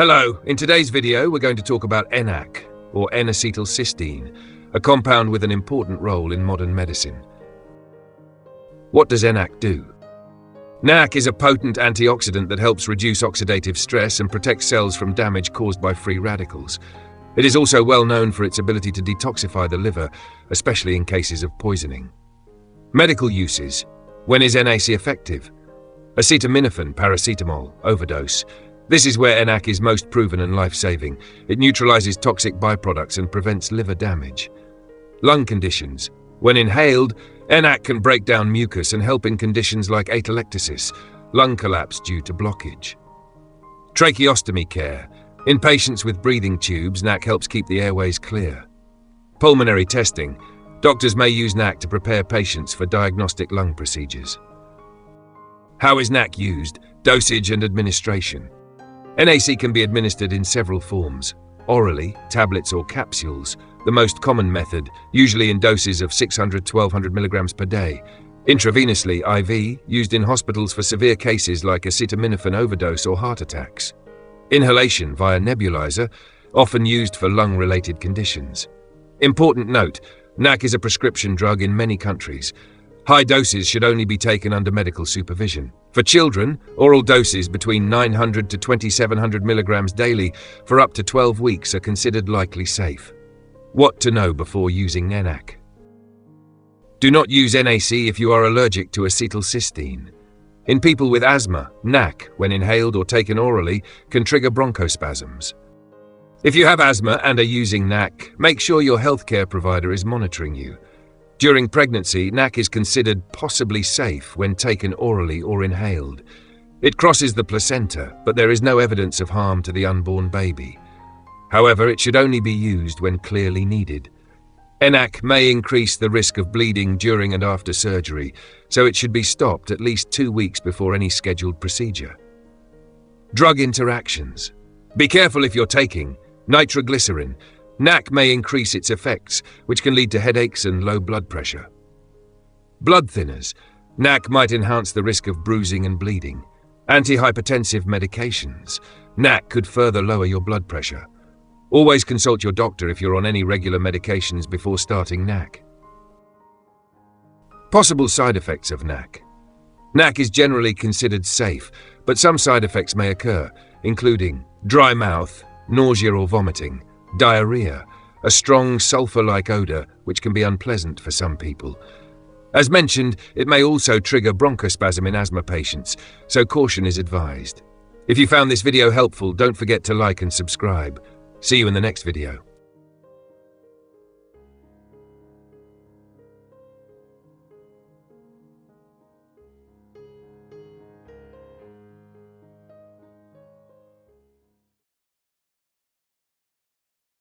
Hello, in today's video we're going to talk about NAC, or N-Acetylcysteine, a compound with an important role in modern medicine. What does NAC do? NAC is a potent antioxidant that helps reduce oxidative stress and protects cells from damage caused by free radicals. It is also well known for its ability to detoxify the liver, especially in cases of poisoning. Medical uses. When is NAC effective? Acetaminophen, paracetamol, overdose. This is where NAC is most proven and life-saving. It neutralizes toxic byproducts and prevents liver damage. Lung conditions. When inhaled, NAC can break down mucus and help in conditions like atelectasis, lung collapse due to blockage. Tracheostomy care. In patients with breathing tubes, NAC helps keep the airways clear. Pulmonary testing. Doctors may use NAC to prepare patients for diagnostic lung procedures. How is NAC used? Dosage and administration. NAC can be administered in several forms: orally, tablets or capsules, the most common method, usually in doses of 600–1200 milligrams per day; intravenously, IV, used in hospitals for severe cases like acetaminophen overdose or heart attacks; inhalation via nebulizer, often used for lung-related conditions. Important note, NAC is a prescription drug in many countries. High doses should only be taken under medical supervision. For children, oral doses between 900 to 2700 milligrams daily for up to 12 weeks are considered likely safe. What to know before using NAC? Do not use NAC if you are allergic to acetylcysteine. In people with asthma, NAC, when inhaled or taken orally, can trigger bronchospasms. If you have asthma and are using NAC, make sure your healthcare provider is monitoring you. During pregnancy, NAC is considered possibly safe when taken orally or inhaled. It crosses the placenta, but there is no evidence of harm to the unborn baby. However, it should only be used when clearly needed. NAC may increase the risk of bleeding during and after surgery, so it should be stopped at least 2 weeks before any scheduled procedure. Drug interactions. Be careful if you're taking nitroglycerin. NAC may increase its effects, which can lead to headaches and low blood pressure. Blood thinners. NAC might enhance the risk of bruising and bleeding. Antihypertensive medications. NAC could further lower your blood pressure. Always consult your doctor if you're on any regular medications before starting NAC. Possible side effects of NAC. NAC is generally considered safe, but some side effects may occur, including dry mouth, nausea or vomiting, diarrhea, a strong sulfur-like odor which can be unpleasant for some people. As mentioned, it may also trigger bronchospasm in asthma patients, so caution is advised. If you found this video helpful, don't forget to like and subscribe. See you in the next video.